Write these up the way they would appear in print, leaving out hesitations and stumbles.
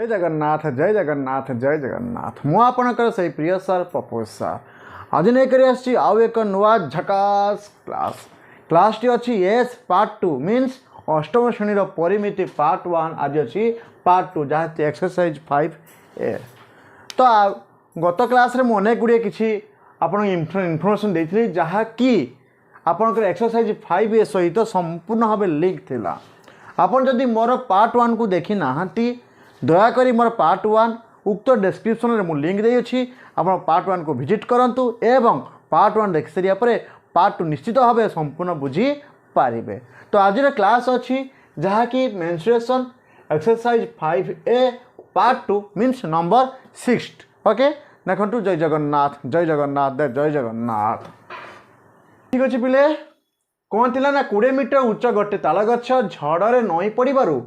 जय जगन्नाथ जय जगन्नाथ जय जगन्नाथ मु आपणकर से प्रिय सर प्रपोज सर आज नहीं कर आउ एक नुआ झकास क्लास टी अच्छी एस पार्ट 2 मीन्स अष्टम श्रेणी परिमिति पार्ट 1 आज अच्छी पार्ट 2 जहाँ एक्सरसाइज 5A तो गत क्लास रे अनेक गुड़े किसी आपन इनफॉरमेशन देती जहाँकि आपंकर एक्सरसाइज 5A सहित संपूर्ण भाव लिंक थिला। आपन जदि मोर पार्ट 1 को देखी ना दयाकोरी मोर पार्ट 1 उक्त डिस्क्रिप्शन में मुझे लिंक देती आप पार्ट 1 को विजिट करूँ एवं पार्ट 1 देख सारिया पार्ट 2 निश्चित भाव संपूर्ण बुझी पारे। तो आज क्लास अच्छी जहाँकि menstruation exercise 5A part 2 means number 6 okay देखु जय जगन्नाथ जय जगन्नाथ जय जगन्नाथ ठीक अच्छे पिले कौन थिला ना 20 मीटर उच्च गोटे ताल गछ झड़े नई पड़ू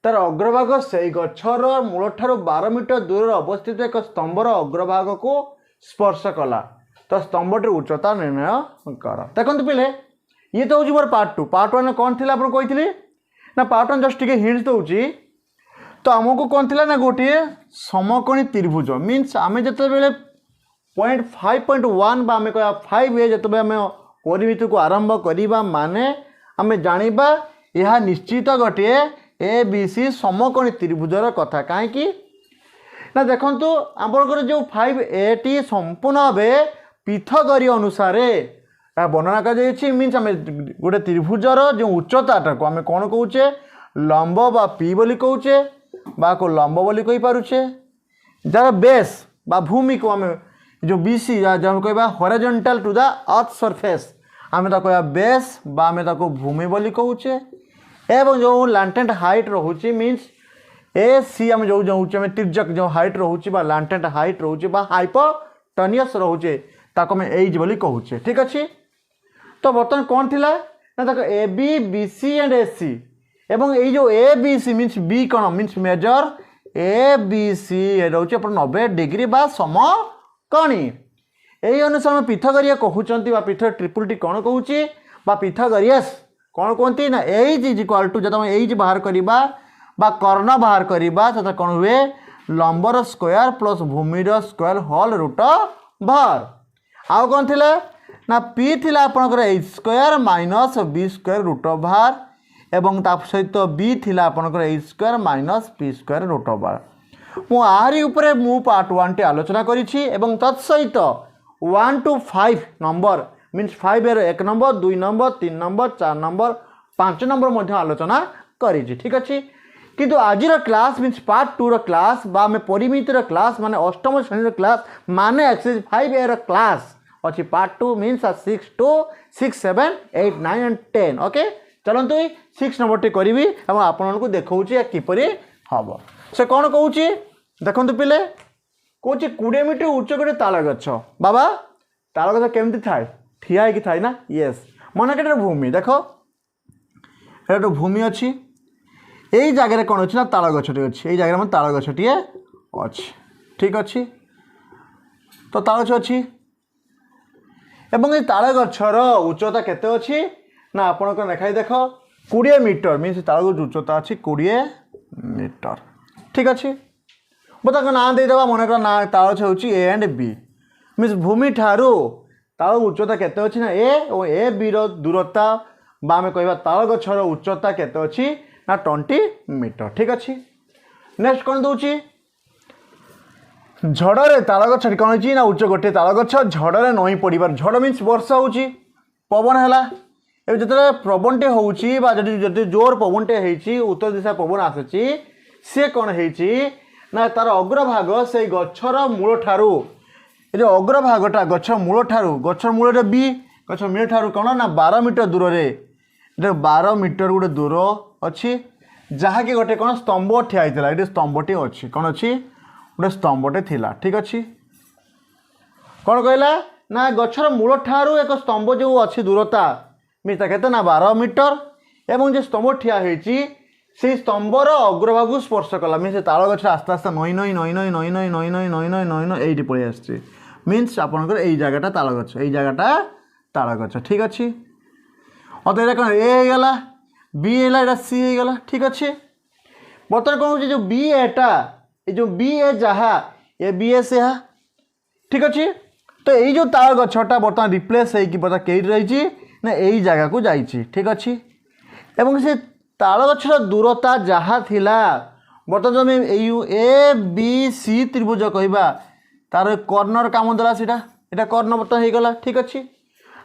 तार अग्रभाग से गछर मूल ठार 12 मीटर दूर अवस्थित एक स्तंभर अग्रभाग को स्पर्श कला तो स्तंभटी उच्चता निर्णय कर। देखो पिले ये तो हूँ मोर पार्ट 2 पार्ट 1 कौन थी आप कही ना पार्ट 1 जस्ट टे हिंट दूसरी तो आमको कौन थी ना गोटे समकोणी त्रिभुज मीन्स आम जो पॉइंट 5.1 आम कह 5A जो आम परिमिति को आरंभ करवा माने आम जाना यह निश्चित गोटे ABC समकोणी त्रिभुजर कथा कहीं ना देखु आपर जो 5A टी संपूर्ण भाव पृथगरी अनुसार वर्णना कर मीन्स आम गोटे त्रिभुजर जो उच्चता को आम कौन कौचे लंब बा P बोली कौचे बा को लंब बोली कही पारुछे जार बेस बा भूमि को आम जो BC जो कह horizontal to the earth surface आम कह बेस बा आम भूमि बोली कौचे एवं जो लांटेंट हाइट रोचे मीन्स AC आम जो जो तिर्जक जो हाइट रोचे लांटेंट हाइट रोचे हाइपोटेनियस रोचे ताको आम एज बोली कहूचे ठीक अच्छे। तो बर्तमान कौन थिला ना देखो AB BC एंड AC एवं ये जो ABC मीन्स B कौन मीन्स मेजर ABC रोचे 90 डिग्री बा समकोणी यही अनुसार पृथगरीय कहते पृथक ट्रिपल टी कौन कहूँ पृथगरियस कौन कहती ना एज इज इक्वाल टू जब एज बाहर करवा कर्ण बाहर करवा तो कौन हुए लंबर स्क्वायर प्लस भूमिर स्क्वायर होल रूट भर आउ कौन थी ना P थी आपंकर H square minus B square root भार एवं सहित B थी आपंकर H square minus P square root भार मुझे उपरे मु पार्ट 1 टी आलोचना करी तत्सहित 1 to 5 number means 5A 1 number 2 number 3 number 4 number 5 number मध्य आलोचना करी ठीक अच्छे। किंतु आज क्लास मीन्स पार्ट 2 क्लास बा में परिमितिर क्लास माने अष्टम श्रेणी क्लास माने एक्सरसाइज 5A क्लास अच्छी part 2 means 6 to 6 7 8 9 and 10 okay चलते 6 नंबर टी करी आपको देखा किपरि हम से कौन कौच देखु पिले कौच 20 मीटर उच्च गोटे ताल गछ बाबा ताल गछ केमती थाए ठिया होगी थाए ना येस मन के भूमि देख ये भूमि अच्छी यही जगह कौन अच्छी ना ताल गछटी अच्छी यही जगह ताल गछटी अच्छी ठीक अच्छी तो ताल गछ अच्छी एवं ये ताल गछर उच्चता केते अच्छी ना आपन देखाई देख 20 मीटर मीन्स ताल गछ उच्चता अच्छी 20 मीटर ठीक अच्छे बता ना देदेवा मन कर ना ताल गछ हूँ A and B मीन्स भूमि ठारू ताल उच्चता केते अच्छी ना A और AB दूरता बा आम कह ताल गछर उच्चता केते अच्छी ना 20 मीटर ठीक अच्छे। नेक्स्ट कौन दूची झड़े ताल गछ कौन होची ना उच्च गोटे ताल गछ झड़े नई पड़ार झड़ मीन्स वर्षा होची पवन है जो पवनटे होची जोर पवनटे होती उत्तर दिशा पवन आसूची सी कौन होची ना तार अग्रभाग से गछर मूल ठारू जो अग्रभागटा गछ मूल ठारू गछ मूल बी गछ मूल ठारू कौन ना 12 मीटर दूर रे 12 मीटर गोटे दूर अच्छी जहाँकि गोटे कौन स्तंभ ठिया होता ये स्तंभटी अच्छी कौन अच्छी गोटे स्तंभटे थिला ठीक अच्छी कौन कहला ना गछर मूल ठारू एक स्तंभ जो अच्छी दूरता मिलता कहते ना 12 मीटर एवं जो स्तंभ ठिया होती से स्तंभर अग्रभाग स्पर्श कला मीन से ताल गछ आस्ते आस्ते नई नई नई नई नई नई नई नई नई नई नई नई ये पलि आस मीन्स आपंकर यही जगहटा ताल गछ यही जगहटा ताल गछ ठीक अच्छे अत ये कौन A B है C गला ठीक अच्छे बर्तमान कौन हो जो B एटा ये जो बी ए जहा ए बी ए से ठीक अच्छे। तो यही जो ताल गछटा बर्तमान रिप्लेस होगी बता कई रही ना यही जगह को जाइए ठीक अच्छे। एवं से ताल गछर दूरता जहाँ थिला बर्तमान जो ए बी सी त्रिभुज कहवा तार कर्णर काम देला सीटा यहाँ कर्ण बर्तमान हो गला ठीक अच्छे।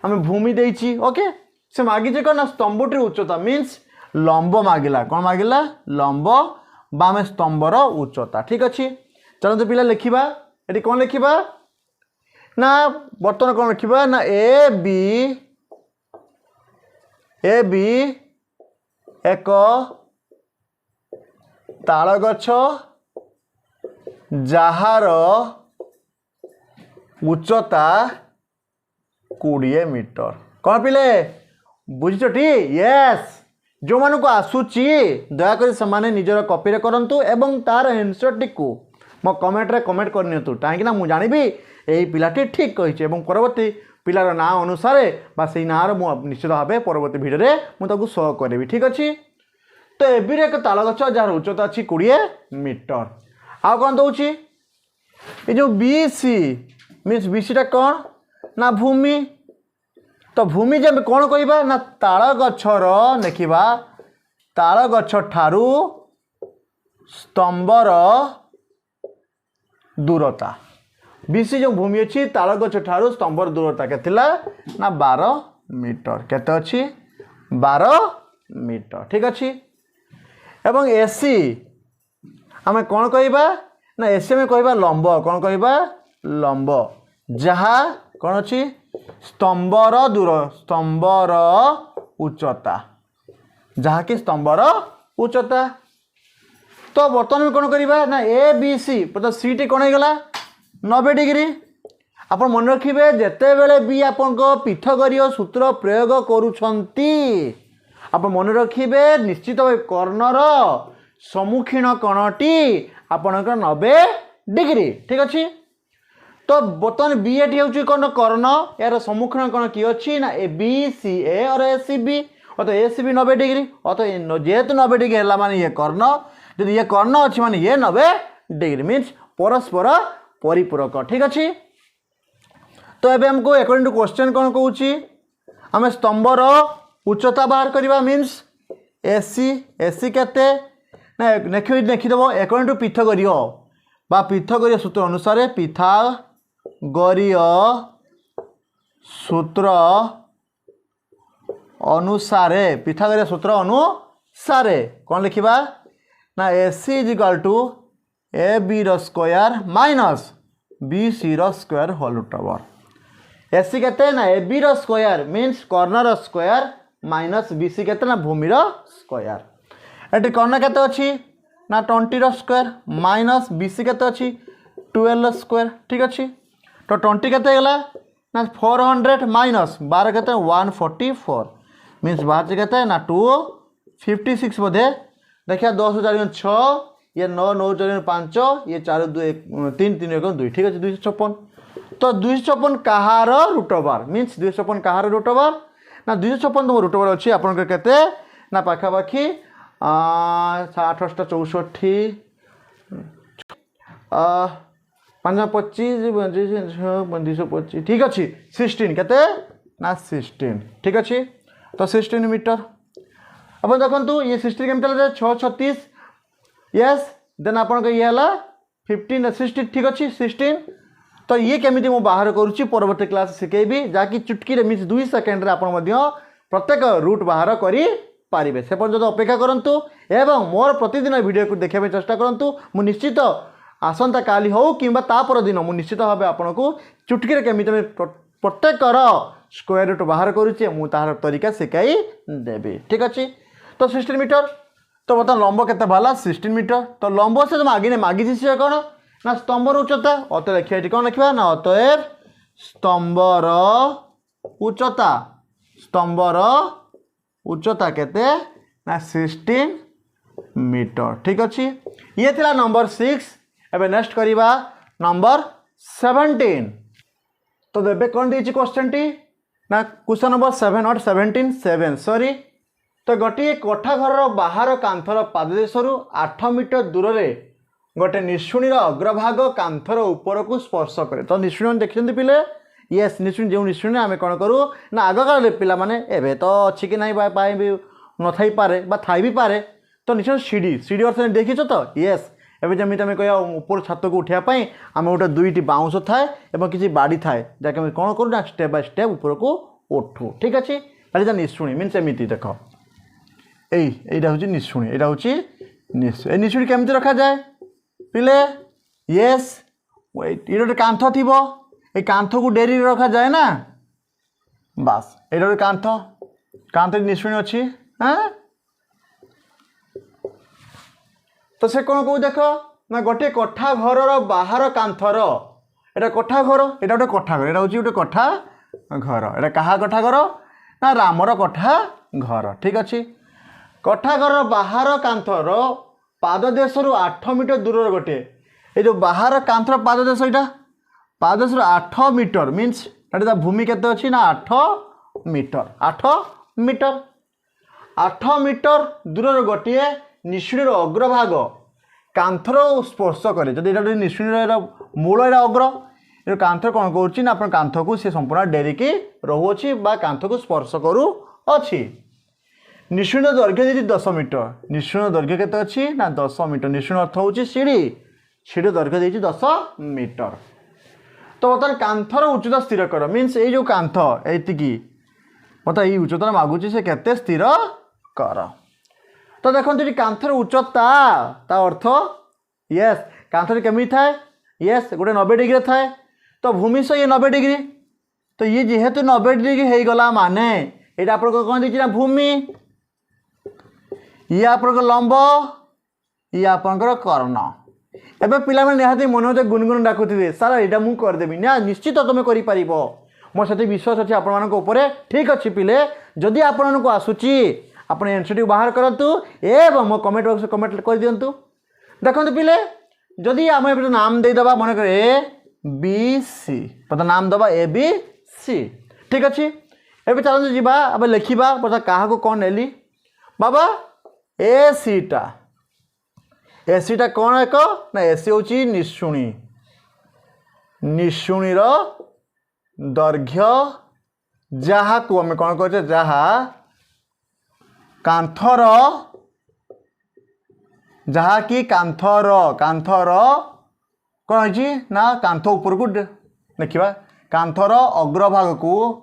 आम भूमि देची ओके से मागिचे कौन ना स्तंभटी उच्चता मीन्स लंब मागिला कौन मागिला लंब बामे स्तंभर उच्चता ठीक अच्छे। चलो तो पिला लिखा ये कौन लिखा ना बर्तमान कौन लिखा ना ए बी एक ताल गछ जार उच्चता 20 मीटर कौन पिले बुझीछटी यस जो मानक आसूची दयाकोरी समाने निजर कॉपी करंतु एवं तार आंसर टी को मो कमेंट रे कमेंट करनियतु काहे ना मु जानिबी एई पिलाटी ठीक कहिছে एवं परवर्ती पिलार ना अनुसार बा सेई नार मु निश्चित भाबे परवर्ती वीडियो रे मु ताकू शो करबी ठीक अछि। तो एबी रे एक ताल गछ जार उच्चता अछि 20 मीटर आ कोन दउछि ए जो बीसी मीन्स बीसी टा कोन ना भूमि। तो भूमि जब कौन कहवा ना ताल गछर देखा ताल गछ ठारू स्तंभर दूरता बीसी जो भूमि अच्छी ताल गछ ठारू स्तंभर दूरता के ना 12 मीटर केते अच्छी 12 मीटर ठीक अच्छी। एवं एसी आम कौन कहवा ना एसी में कहवा लंब कौन कहवा लंब जहाँ कौन अच्छी स्तंभर दूर स्तंभर उच्चता जहाँ कि स्तंभर उच्चता। तो बर्तमान कौन करवा ना ए बी सी मतलब सी टी कौन होगा 90 डिग्री। आप मन रखिए जिते बेले भी आपण पृथगरीय सूत्र प्रयोग करुछंती आप मन रखिए निश्चित भाव कर्णर सम्मुखीन कोणटी आपणकर 90 डिग्री ठीक अच्छे। तो बर्तमान बी एटी हूँ कौन कर्ण यार सम्मुखीन कौन किए अच्छी ना ए बी सी ए और ए सी बी अत ए सी बी 90 डिग्री अत जेहेतु 90 डिग्री है माने ये कर्ण जब ये कर्ण अच्छी माने ये 90 डिग्री मीन्स परस्पर परिपूरक ठीक अच्छे। तो एबे हमको अकॉर्डिंग टू क्वेश्चन कौन कहूँ आम स्तंभर उच्चता बाहर करवा मीन्स एसी एसी केते ना लिखिदेव अकॉर्डिंग टू पृथगरीय बा पृथगरीय सूत्र अनुसार पृथगरीय सूत्र अनुसारे पृथगरीय सूत्र अनुसारे कौन लिखा ना AC is equal to A B square minus B C square whole root over AC केते ना ए बी स्क्वायर मीन्स कर्णर स्क्वायर माइनस बी सी केते ना भूमिर स्क्वायर एटी कर्ण केते अछि ना 20 स्क्वायर माइनस बी सी केते अछि 12 स्क्वायर ठीक अच्छे। तो 20 केते गला ना 400 माइनस 12 केते 144 मीन्स बाहर केते ना 256 बोधे देखिए 10 4 6 ये 9 9 4 5 ये 4 2 3 3 1 2 ठीक अच्छे 256। तो 256 कहार रूट ओवर मीन्स 256 कहार रूट ओवर ना 256 तुम रूट ओवर अच्छी आपन केते ना पाखापाखि 8 64 5 25 225 ठीक अच्छे 16 केते ना 16 ठीक अच्छे। तो 16 मीटर अब देखो ये 16 केम 6 36 यस देन आप ये 15 16 ठीक अच्छे 16। तो ये केमिति मु बाहर करुच्ची परवर्ती क्लास शिखेबी जहाँकि चुटकी मीन्स 2 सेकेंड आप प्रत्येक रूट बाहर करी पारिबे से पर्यंत अपेक्षा करंतु एवं मोर प्रतिदिन वीडियो को देखा चेष्टा करंतु मु निश्चित आसंता काली हो किंबा तापर दिन मु निश्चित भाव आपको चुटकी केमिति प्रत्येकर स्क्वायर रूट बाहर करुचे मु तार तरीका शिखाई देवी ठीक अच्छे। तो 16 मीटर तो बता लंब केते बाला 16 मीटर। तो लंब से तुम आगे मागिছি से कौन ना स्तंभर उच्चता अत लिखा ये कौन लिखा ना अतएव स्तंभर उच्चता केते ना 16 मीटर ठीक अच्छे। ये थिला नंबर 6 एबे नेक्स्ट करिबा नंबर 17। तो देबे कौन देछि क्वेश्चन टी ना क्वेश्चन नंबर 7 नॉट 17 7 सॉरी। तो गोटे कोठा घर बाहर कांथर पाददेश 8 मीटर दूर रे गोटे निशुणी अग्रभाग कांथर ऊपर को स्पर्श करे। तो निशुणी देखते पिले येस निशुणी जो निशुणी आम कौन करूँ ना आग काल पिला माने एबे तो अच्छी कि ना भी न थी पारे थाई भी पारे। तो निश्चय सीढ़ी सीढ़ी अर्थ देखीच तो येस एवं जमी तुम कह ऊपर छत को उठापी आम गोटे दुईटी बाउंश थाए और किसी बाड़ी थाए जहाँकि आम कौन करूँ ना स्टेप बाय स्टेप ऊपर को उठू। ठीक अच्छे दैट इज निशुणी मीन्स एमती देख यहीटा हूँ निशुणी यहाँ हूँ निशुणी केमती रखा जाए पिले येस ये गोटे कांथ थी ये कांथ को डेरी रखा जाए ना बास ये गोटे कांथ कांथ निशुणी अच्छी हाँ तो से कौन कौ देख ना गोटे कोठा घर बाहर कांथर एटा कोठा घर एटा गोटे कोठा घर एटा हूँ गोटे कोठा घर एटा कहा कोठा घर ना रामर कोठा घर। ठीक अच्छे कोठा घर बाहर कांथर पाददेश 8 मीटर दूर गोटे ये जो बाहर कांथर पाददेश यहाँ पाददेश 8 मीटर मीन्स भूमि केते अच्छी ना 8 मीटर 8 मीटर दूर गोटे निशुणीर अग्रभाग कांथर स्पर्श करे। जब ये निशुणीर मूल यहाँ अग्र ये कांथ कौन करुच्ची आप कांथ को सी संपूर्ण डेरिकी रोचे कांथ को स्पर्श करू अच्छी। निशुणी दैर्घ्य देती 10 मीटर निशुणी दैर्घ्य केते अच्छी ना 10 मीटर निशुणी अर्थ हूँ सीढ़ी सीढ़ी दैर्घ्य देती 10 मीटर। तो बर्तमान कांथर उच्चता स्थिर कर मीन्स ये जो कांथ एतिकी मतलब ये उच्चता मागुची से केते स्थिर कर। तो देखो ये कांथर उच्चता ता अर्थ येस कांथर केमी थाए येस गोटे 90 डिग्री थाए तो भूमि से ये 90 डिग्री तो ये जेहेतु 90 डिग्री हो गला माने ये आप कौन देखिए ना भूमि ये आप लंब ये आपंकर कर्ण। एवं पिला निहाती मन मत गुनगुन डाकुवे सारा यहाँ मुझे करदेवी ना निश्चित तुम कर मोर से विश्वास अच्छे आप ठीक अच्छे पिले जदि आपण को आसूची आप एनसीटी बाहर करूँ एवं मो कमेंट बॉक्स कमेंट कर दिंतु। देखो पिले जदि आम नाम देदेबा मन कर बी सी पता नाम दबा ए बी सी ठीक अच्छे एवं चलते जीवा अब लिखा पता क्या कौन नेली बाबा ए सीटा कौन एक ना एसी हूँ निशुणी निशुणीर दैर्घ्य जहाँ को आम कौन कर जहाँ कांथर जहाँ कि कांथर कांथर कौन है ना कांथ ऊपर को देखा कांथर अग्रभाग को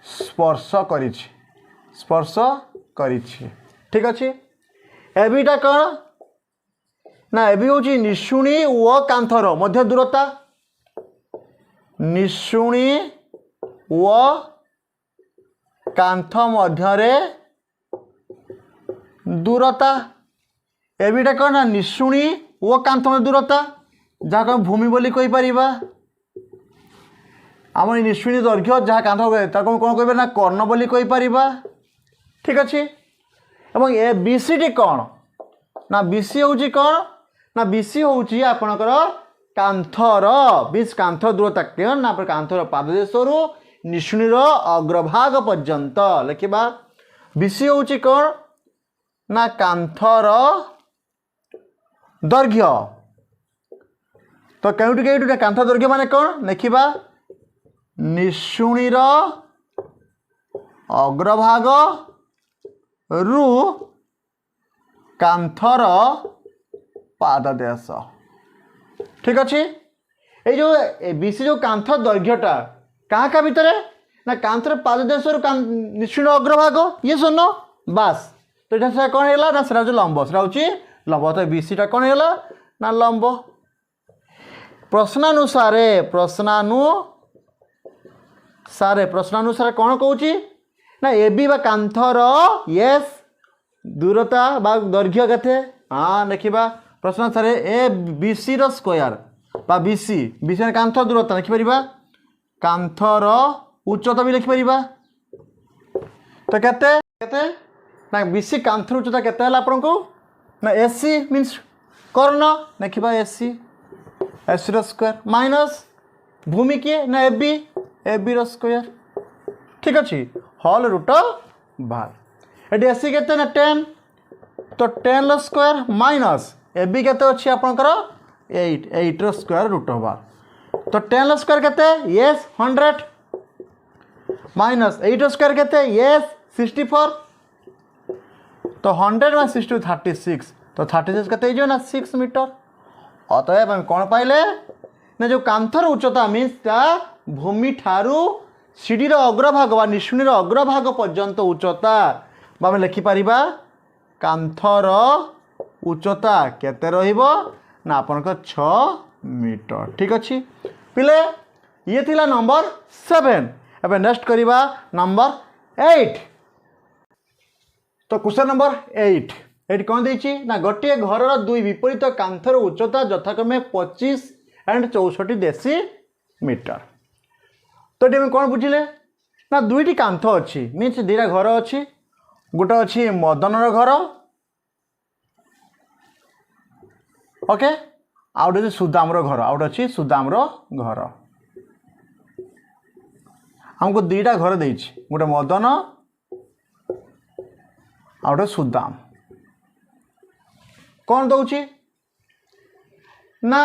स्पर्श करिछि ठीक अच्छे। एबिटा कौन ना एबी हूँ निशुणी व कांथर मध्य दूरता निशुणी व कांथ मध्यरे दूरता एबिटा कौन ना निशुणी व कांथ मध्य दूरता जहाँ कौन भूमि बोली कही पारिबा आम निशुणी दैर्घ्य जहाँ कांथ कौन कह ना कर्ण बोली कही पारिबा ठीक अच्छे। एवं ए बीसी टी कौन ना बीसी हूँ कौन ना बीसी हूँ आपणकर कांथर बीस कांथ दूरता क्या ना कांथर पाददेश निशुणीर अग्रभाग पर्यंत लिखा बीसी हूँ कौन ना कांथर दैर्घ्य तो कौटी कांथ दैर्घ्य माने कौन लिखा निशुणीर अग्रभाग रु कांथर पाददेश ठीक अच्छे। ये जो बीसी जो कांथ दैर्घ्यटा क्या क्या भितर ना कांथर पाददेश निश्चित अग्रभाग ये सुन बास तो ये कौन है ना से लंब से हूँ लंब तो बीसीटा कौन है ना लंब। प्रश्नानुसार कौन कौची ना ए बी बा कांथर येस दूरता बा दैर्घ्य केते हाँ देखा प्रश्नानुसार ए बी सी स्क्वायर बा बी सी कांथ दूरता लिखिपर कांथर उच्चता भी लिखिपर तो केते केते ना बी सी कांथर उच्चता केते आपन को ना एसी मीन्स कर्ण लिखा एसी एसी स्क्वायर माइनस भूमि किए ना ए बी स्क्वायर ठीक अच्छे हल रूट बाहर ये एसी के 10 तो 10 स्क्वायर माइनस ए बी केते अच्छी आपंकर 8 स्क्वायर रूट होगा तो 10 स्क्वायर केते यस 100 माइनस 8 स्क्वायर केते यस 64 तो 100 में 60 36 तो 36 केते हो ना 6 मीटर अतएव हम कौन पाइले ना जो कांथर उच्चता मीन्स भूमि ठारू सीढ़ी अग्रभाग व निशुणी अग्रभाग पर्यंत उच्चता आम लिखिपर कांथर उच्चता केते रहिबो ना आपनका 6 मीटर ठीक अच्छे पिले ये थिला नंबर 7 एबे नेक्स्ट करिबा नंबर 8 तो क्वेश्चन नंबर 8 एट कौन देछि ना गोटे घर दुई विपरीत कांथर उच्चता यथाक्रमे 25 एंड 64 देशी मीटर तो ये कौन बुझिले ना दुईटी कांथ अच्छी मीन्स दुईटा घर अच्छी गोटे अच्छी मदनर घर ओके आउ गोटे सुदामर घर आउ गोटे अच्छी सुदामर घर हमको दुईटा घर देछि गोटे मदन आउ गोटे सुदाम कौन दौची ना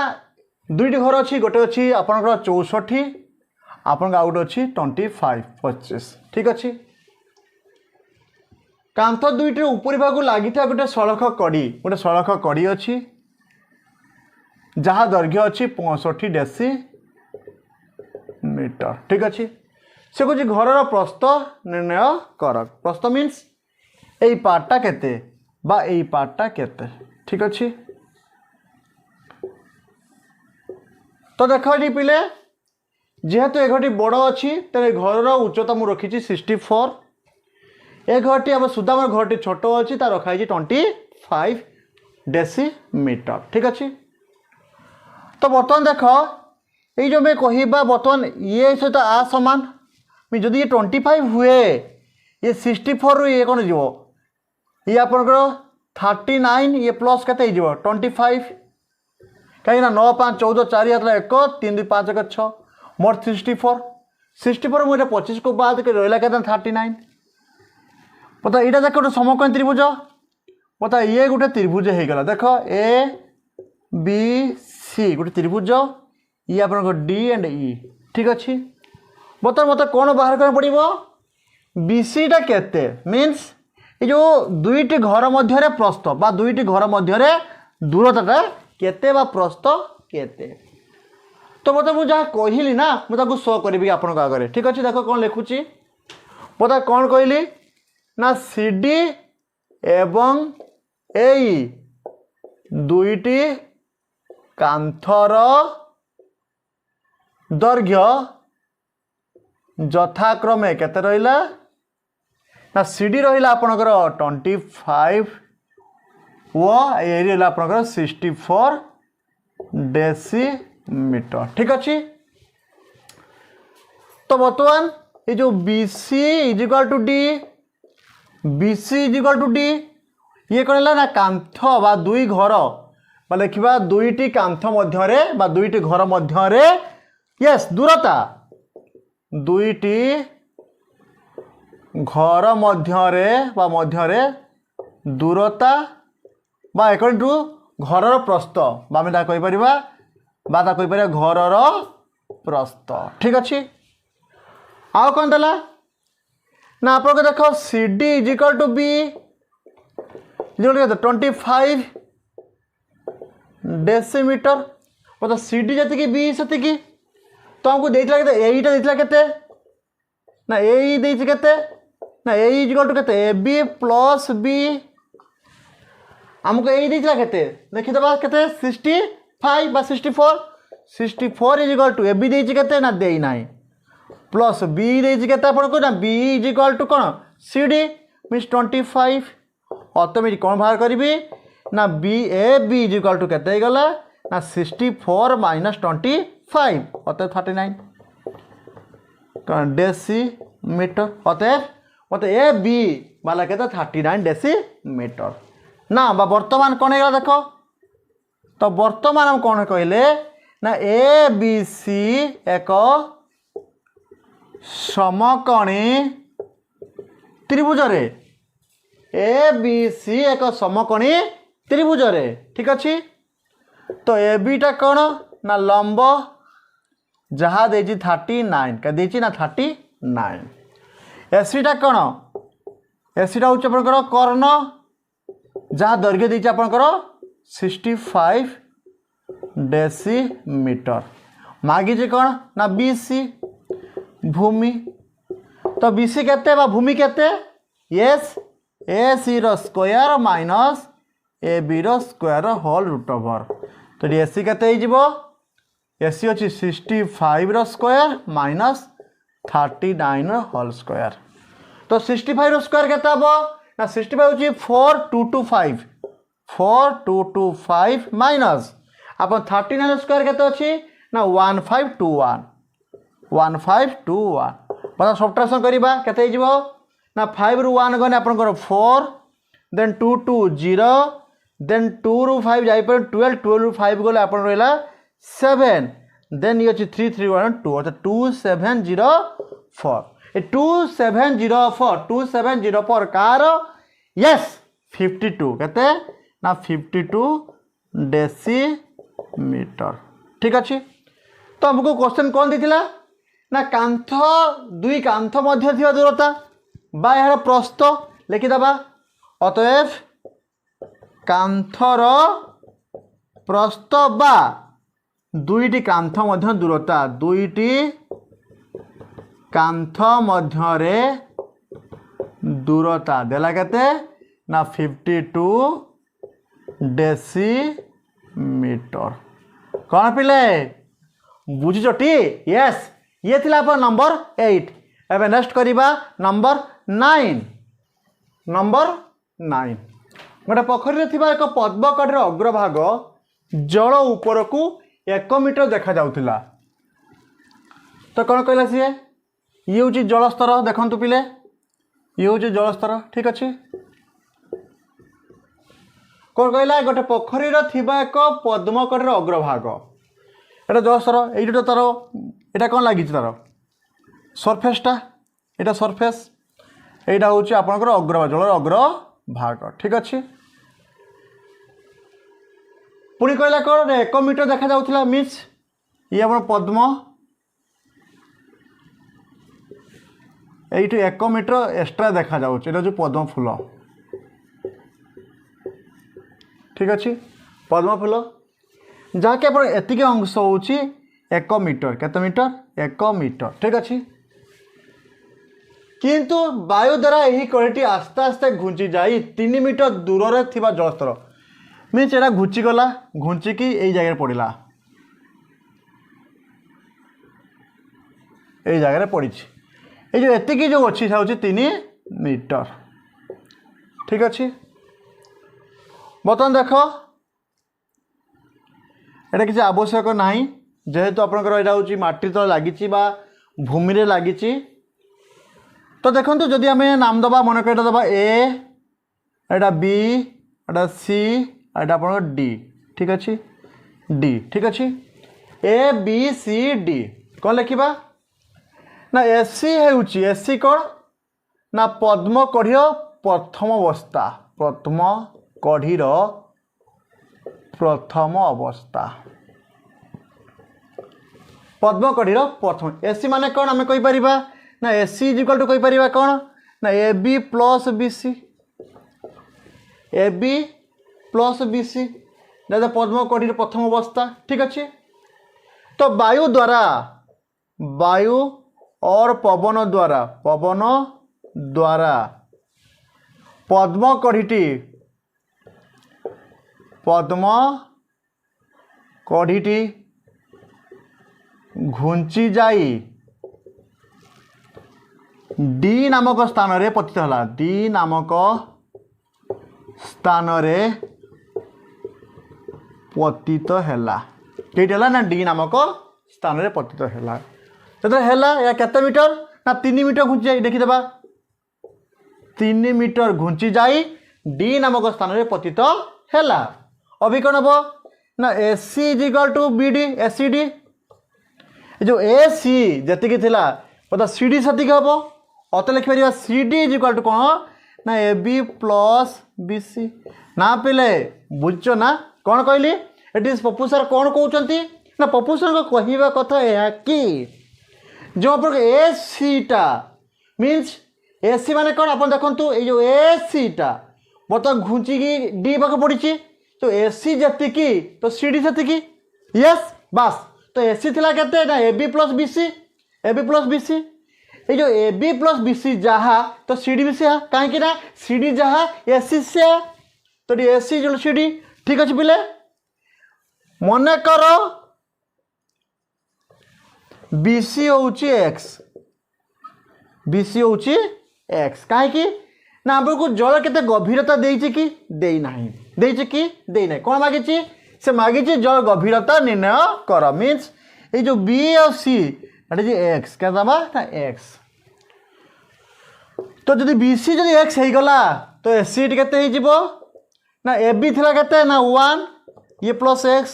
दुईटी घर अच्छी गोटे अच्छी आपंकर 64 आपन आउट अच्छी 25 25 ठीक अच्छे कांथ दुईट उपरी भाग लगी गोटे सड़क कड़ी अच्छी जहाँ दैर्घ्य अच्छी 65 डेसी मीटर ठीक अच्छे से कह घर प्रस्थ निर्णय कर प्रस्थ मीन्स यही पार्टा केते बा यही पार्टा केते ठीक अच्छे तो देख ये पिले जेहेतु एक घरटी बड़ अच्छी तेरे घर उच्चता मुझे रखी 64 ए घरटी आम सुदाम घरटी छोट अच्छी तार रखाई 25 डेसी मीटर ठीक अच्छे तो बर्तमान देख ये जो मैं कहवा बर्तमान ये सहित आ सामान जदि ये 25 हुए ये 64 रु ये कौन जीव ये आपंकर 39 ये प्लस के 25 कहीं 9 5 14 4 1 3 2 5 1 6 मोर 64 मुझे 25 को बाद के रहा के 39 पता यहाँ देख गोटे समकोण त्रिभुज पता ये गोटे त्रिभुज हो गला देख ए बी सी गोटे त्रिभुज ये आप डी एंड ई ठीक अच्छे बता मत कौन बाहर करना पड़ो बीसीटा केते मीन्स ये जो दुईटी घर मध्य प्रस्थ बा दुईटी घर मध्य दूरता केते बा प्रस्थ केते तो मतलब मुझे जहाँ कहली ना मुझे शो करी आप आगे ठीक अच्छे देख कौन लिखुची बता कौन कहली ना सी डी एवं एई दुईटी कांथर दैर्घ्य यथाक्रमे केते रहिला ना सीडी रहिला आपनकर 25 वो ये रहिला आपनकर 64 डेसी मीटर ठीक अच्छे तो बर्तमान ये जो BC is equal to D BC is equal to D ये कौन है ना कांथ बा दुई घर बा लिखा दुईटी कांथ मध्य बा दुईटी घर मध्य यस दूरता दुईटी घर मध्य दूरता बा अकॉर्डिंग टू घर प्रस्थ बा आम कहीपर घर प्रस्थ ठीक अच्छे आउ कौन देला ना आप देख C D is equal to B 25 decimetre मतलब सी डी जी बी से तो हमको देता एटा देता केते ना ए देती केते ना ए इज इक्वल टू केते ए बी प्लस बी हमको ए देता केते देखिदबा केते 65 बा 64 is equal to A B देती केते ना देई नाही प्लस बी देती केते आपण को ना बी इज इक्वल टू कोन सी डी मींस 25 ऑटोमेटिक कौन बाहर करी ना B A B is equal to केते गला ना 64 माइनस 25 अतएव 39 डेसी मीटर अतएव मत ए बी वाला कहते 39 डेसी मीटर ना वर्तमान कौन है देख तो वर्तमान हम कौन कहले ना ए बी सी एक समकोणी त्रिभुज रे ए बी सी एक समकोणी त्रिभुज रे ठीक अच्छे। तो ए बीटा कौन ना लंब जहाँ देची 39 क्या देची ना 39। एसीटा कौन एसीटा हूँ आपंकर कर्ण जहाँ दैर्घ्य देची आपंकर 65 डेसीमीटर। मागिचे कौन ना बीसी भूमि। तो बीसी केते बा भूमि केते यस ए सी रो स्क्वायर माइनस ए बी रो स्क्वायर होल रूट ओवर। तो ये एसी केते हो एसी अच्छी 65 रो स्क्वायर माइनस 39 रो होल स्क्वायर। तो 65 रो स्क्वायर केते हबो ना 65 होची 4225 4225 माइनस अपन 39 स्क्वायर केते अछि ना 1521 1521 पता सब्ट्रैक्शन करिबा केते हिजबो ना 5 रु 1 गने आपनकर 4 देन 2 2 0 देन 2 रु 5 जाई पर 12 12 रु 5 गले आपन रहला 7 देन ये 3 3 1 2 तो 2704 ए 2704 कार यस 52 कहते ना 52 डेसीमीटर ठीक अच्छे। तो हमको क्वेश्चन कौन देथिला ना कांथ दुई कांथ मध्य थिबा दूरता बा यार प्रस्थ लिखिदबा। अतएव कांथर प्रस्थ बा दुईटी कांथ मध्य दूरता दुईटी कांथ मध्यरे दूरता देला केते ना 52 डेसीमीटर। कौन पिले बुझीछटी यस ये थिला अपन नंबर 8। एबे नेक्स्ट करिबा नंबर 9। नंबर 9 गोटे पोखरी थिबा एक पद्मकढ़ीर अग्रभाग जल ऊपर को 1 मीटर देखा जाउथिला। तो कौन कहला सी ये हूँ जलस्तर देखु पिले ये हूँ जलस्तर ठीक अच्छे। कौन कहला गोटे पोखरीर थिबा एक पद्मकढ़ीर अग्रभाग एटा जलस्तर ये तार एटा कौन लगी तार सरफेसटा एटा सरफेस एटा हूँ आपंकर अग्रभाग जलर अग्रभाग ठीक अच्छे। पुणी कहला कौन 1 मीटर देखा जाउथिला मीन्स ये आप पद्म ये 1 मीटर एक्सट्रा देखा जाउछ एटा जो पद्म फूल ठीक अच्छे। पद्म फूल जहाँकि आप एतिक अंश हूँ 1 मीटर केते मीटर 1 मीटर ठीक अच्छे। किंतु वायु द्वारा यही कड़ीटी आस्ते आस्ते घुंची जाई 3 मीटर दूर रे थिबा जलस्तर मीन्स एटा घुंची गला घुंचिकी यही जगह पड़ा यही जगह पड़ी ये जो एतिकी जो अच्छी हूँ 3 मीटर ठीक अच्छे। बर्तमान देख एटा किसी आवश्यक ना जेहेतु आपंकर यहाँ हूँ माटी तले लगी भूमि रे लगी। तो देखो जदि आम नाम दबा मन कर दबा एटा बी एटा सी एटा आप डी ठीक अच्छे डी ठीक अच्छे ए बी सी डी कौन लिखा ना एसी होउची एसी कौन ना पद्मकढ़ीर प्रथम अवस्था पद्मकढ़ीर प्रथम अवस्था पद्मकढ़ीर प्रथम एसी माने कौन आम कहीपर ना एसी इक्वल टू कहीपर कौन ना A B plus B C A B plus B C पद्मकढ़ीर प्रथम अवस्था ठीक अच्छे। तो वायु द्वारा वायु और पवन द्वारा पद्मकढ़ीटी घुंची जाई डी नामक स्थान रे पतित हला डी नामक स्थान रे पतित हैला कईट है ना डी नामक स्थान रे पतित हैला या केते मीटर ना 3 मीटर घुंची जाई देखिदेबा 3 मीटर घुंची जाई डी नामक स्थान रे पतित हैला। अभी कौन हम ना AC equal to B D AC D जो एसी जी थिला पता सी डी सेतिक हम अत लिखिपर सी डी इक्वल टू कौन ना A B plus B C ना पिले बुझ ना कौन कहली एटी पप्पू सर कौन कहते ना पप्पू सर को कहवा कथा यह कि जो आप ए सीटा मीन्स ए सी मान कौन आप देखो ये जो ए सीटा बर्तमान घुंचिकी डी पाक पड़ी तो ए सी जी तो सी डी से यस बास तो ए सी थी के ना A B plus B C ये जो A B plus B C जहाँ तो सी डी भी से कहीं ना सी डी जहाँ ए सी से तो ए सी जो सी डी ठीक अच्छे पिले मन कर बी सी हूँ एक्स बी सी हूँ एक्स कहीं ना आपको जल के गभीरता देची कि देना कौन मागिची से मागिची जल गभीरता निर्णय कर मीन्स ये जो बी और सी एक्स क्या दबा ना एक्स तो जब बी सी जो एक्स हो गला तो ए सी के ना ए बी थी के ना 1 ये प्लस एक्स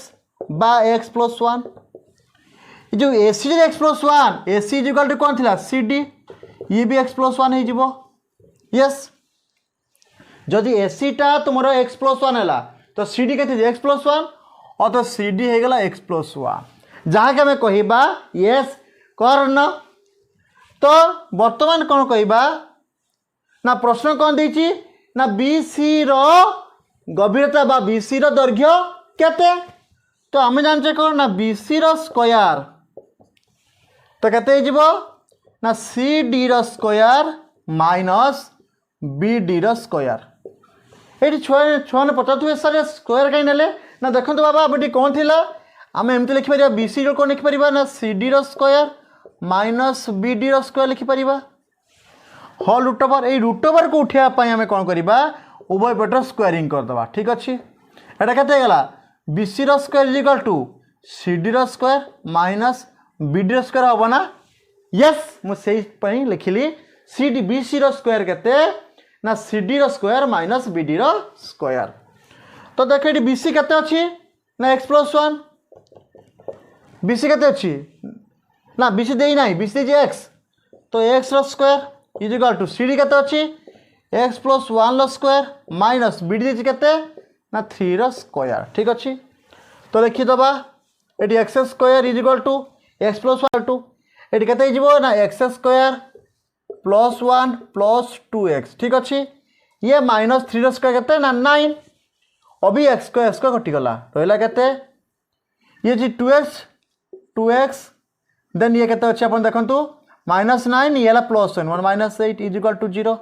बा एक्स प्लस 1 जो ए सी जो X plus 1 A C equal to कौन थी सी डी ये भी एक्स प्लस 1 हो यस जदि ए सी टा तुम एक्स प्लस 1 है तो सी डी के एक्स प्लस 1 और तो सी डी हो गला एक्स प्लस 1 जहाँ के आम कहवा यस कर्ण तो वर्तमान कौन कहवा ना प्रश्न कौन देची ना बी सी रो गभीरता बा बी सी रो दैर्घ्य केते तो आम जाने कौन ना बी सी रो स्क्वायर तो केते हो ना सी डी रो स्क्वायर माइनस बी डी रो स्क्वायर ये छुआ ने पचार सर स्क्वायर कहीं ना ना देखो बाबा अब कौन थी आम एमती लिखिपर बी सी कौन लिखिपर ना सी डी रो स्क्वायर माइनस बी डी रो स्क्वायर लिखिपर होल रूट ओवर ये रूट ओवर को उठाई आम कौन करवा उभय पेटर स्क्वायरिंग करदे ठीक अच्छे एटा केगला बी सी रो square is equal to C D रो स्क्वायर माइनस बी डी रो स्क्वायर हम ना यस मुझे लिखिली सी डी बी सी रो स्क्वायर केते ना सी डी रो स्क्वायर माइनस बी डी रो स्क्वायर तो देख ये बी सी केते अच्छी ना एक्स प्लस 1 बी सी केते अच्छी ना बी सी देना बी सी एक्स तो एक्स रो square is equal to C D केते अच्छी एक्स प्लस 1 रो स्क्वायर माइनस बी डी केते ना 3 रो स्क्वायर ठीक अच्छे तो लिखिदबा ये X square is equal to X plus 1 to ये केते हो ना x square plus 1 plus 2x ठीक अच्छे ये माइनस 3 रो स्क्वायर केते ना 9 अभी एक्स स्क्वायर कटिगला रहा केते ये जी 2x देन ये केते अच्छे अपन देखंतु -9 ये plus 1 minus 8 is equal to 0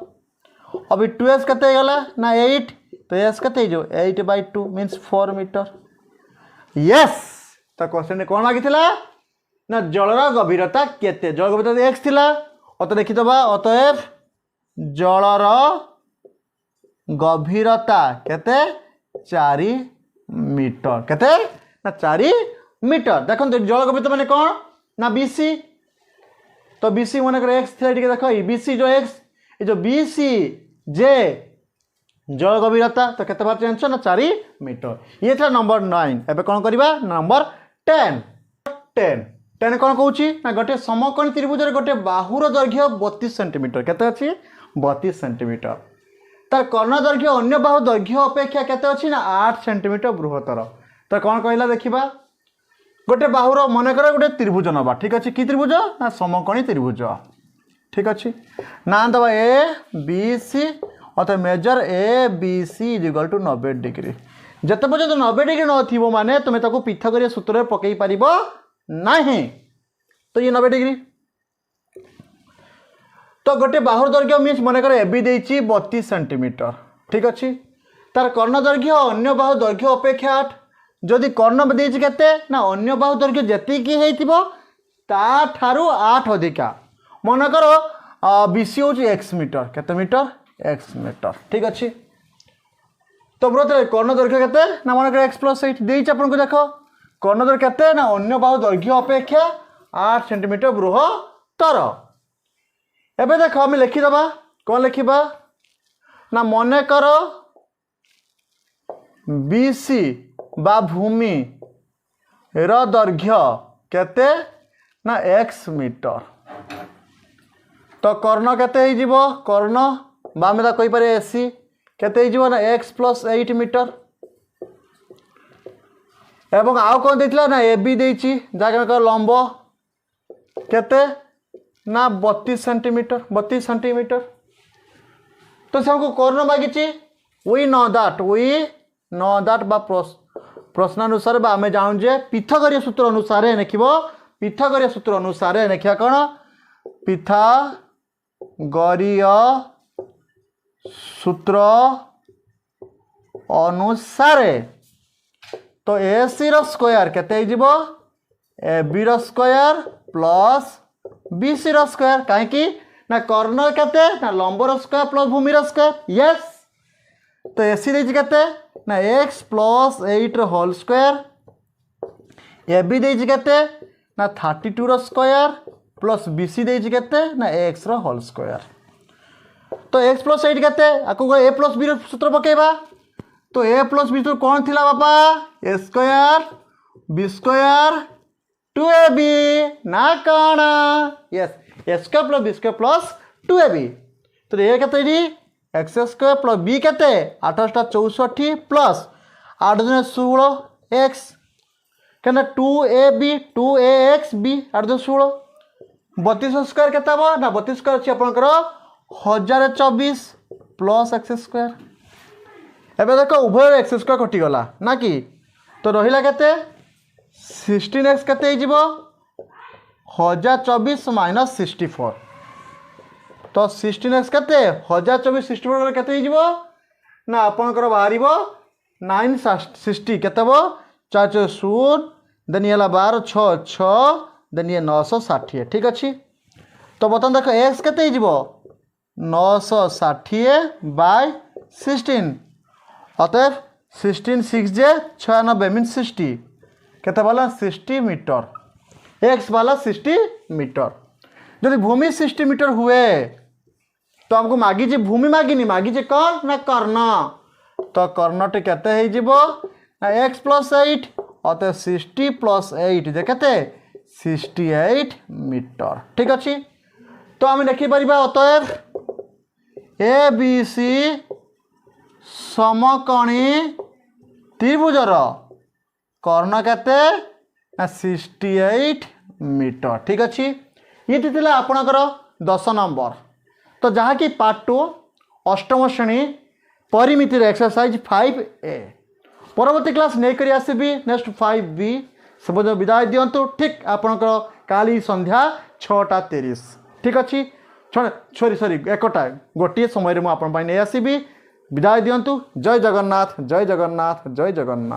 अभी 2x केते गला ना 8 तो एस केते जो 8/2 मीन्स 4 मीटर यस तो क्वेश्चन कौन मागी ना जलर गभीरता केते जल गभीरता एक्स थिला अत लिखिदबा अतएव जलर गभीरता केते 4 मीटर केते ना 4 मीटर देखो जल गभीरता माने कौन ना बीसी तो बीसी मन कर एक्स थी देख बीसी जो एक्स ये जो बीसी जे जल गभीरता तो केते बार जानछ ना 4 मीटर ये था नंबर 9 एबे कौन करबा नंबर 10 10 कौन कहूँ ना गोटे समकोणी त्रिभुज गोटे बाहुर दैर्घ्य 32 सेंटीमीटर केते अच्छी 32 सेंटीमीटर तार कर्ण दैर्घ्य अन्य बाहु दैर्घ्य अपेक्षा केते अच्छी ना 8 सेंटीमीटर बृहत्तर तो कौन कहला देखा गोटे बाहुर मन कर गोटे त्रिभुज नवा ठीक अच्छे कि त्रिभुज ना समकोणी त्रिभुज ठीक अच्छे ना दबा ए बी सी अर्थात measure A B C is equal to 90 degree जिते पर्यटन 90 डिग्री न माने तुम ताको पृथक सूत्र पकई पार नहीं तो ये 90 डिग्री तो गोटे बाहुर दैर्घ्य मीन्स मन कर ए बी देची 32 सेंटीमीटर ठीक अच्छे तार कर्ण दैर्घ्य अन्य बाहु दैर्घ्य अपेक्षा 8 जदि कर्ण देची केते ना अन्य बाहु दैर्घ्य जेतिकी हेतिबो ता ठारू 8 अधिका मन कर बीसी हूँ एक्स मीटर केते मीटर एक्स मीटर ठीक अच्छे तो ब्रत कर्ण दैर्घ्य केते ना मन कर एक्स प्लस 8 देची आपन को देखो कर्ण दैर्घ्य केते ना अन्य बाहु दैर्घ्य अपेक्षा 8 सेंटीमीटर बृहत्तर एबे देख आम लिखिदबा कौन लिखा ना मन कर बीसी बा भूमि रो दैर्घ्य केते ना एक्स मीटर तो कर्ण केते हो कर्ण बामे कही पारे एसी केते हो ना एक्स प्लस 8 मीटर एवं आउ कौन देथिला ना ए बी देछि जाके लंब केते ना 32 सेंटीमीटर 32 सेंटीमीटर। तो से हमको कर्ण मागिछि वी नो दैट बा प्रश्नानुसार बा आमे जानु जे पिथागोरीय सूत्र अनुसार लिखिबो पिथागोरीय सूत्र अनुसार लिखिया कोन पिथागोरीय सूत्र अनुसार तो ए सी रो स्क्वायर केते हिजिबो ए बी रो स्क्वायर प्लस बी सी रो स्क्वायर काहे कि ना कर्ण केते ना लंब रो स्क्वायर प्लस भूमि रो स्क्वायर यस तो ए सी देछि केते ना एक्स प्लस 8 रो होल स्क्वायर ए बी देछि केते ना 32 रो स्क्वायर प्लस बी सी देछि केते ना एक्स रो होल स्क्वायर। तो एक्स प्लस 8 केते आको ए प्लस बी रो सूत्र पकेबा तो ए प्लस बी सूत्र कौन थिला बापा ए स्क्वायर बी स्क्वायर 2ab ना कौन yes A square plus B square plus 2ab तो ए केते एक्स स्क्वायर प्लस बी केते 8 64 प्लस 8 दूने 16 एक्स कहना 2ab 2ax b 8 दूने 16 32 स्क्वायर केते हम ना 32 स्क्वायर अछि आपनकर 1024 प्लस एक्स स्क्वायर एबे देखो उभय एक्स स्क्वायर कटि गला ना कि तो रहिला केते 16x केते हिजिबो 1024 माइनस 64 तो 16x केते 1024 64 केते हिजिबो ना आपनकर बाहरिबो 960 केते बो 4 0 देन येला 12 6 6 देन ये 960 ठीक अछि। तो बतन देखो x केते हिजिबो 960 बाय 16 अतएव 16 6 जे 96 मीन 60 केते वाला 60 मीटर एक्स वाला 60 मीटर यदि भूमि 60 मीटर हुए तो हमको मागी जे भूमि मागिनी मागी जे कौन ना कर्ण तो कर्णटी केते हे जिवो ना x प्लस 8 अतः 60 प्लस 8 जे केते 68 मीटर ठीक अछि। तो हम देखि परिबा अतएव ए बी सी समकोणी त्रिभुजर कर्ण केते ना 68 मीटर ठीक अछि। ये थिला आपनकर 10 नंबर तो जहाँ कि पार्ट 2 अष्टम श्रेणी परिमिति एक्सरसाइज 5A परवर्ती क्लास नहीं करी आसबि नेक्स्ट 5B सब विदाय दिंतु ठीक आपनकर काली संध्या 6:30 ठीक अच्छी सॉरी सॉरी एकटा गोटे समय मुझे नहीं आसबि विदाय दिंतु जय जगन्नाथ जय जगन्नाथ जय जगन्नाथ।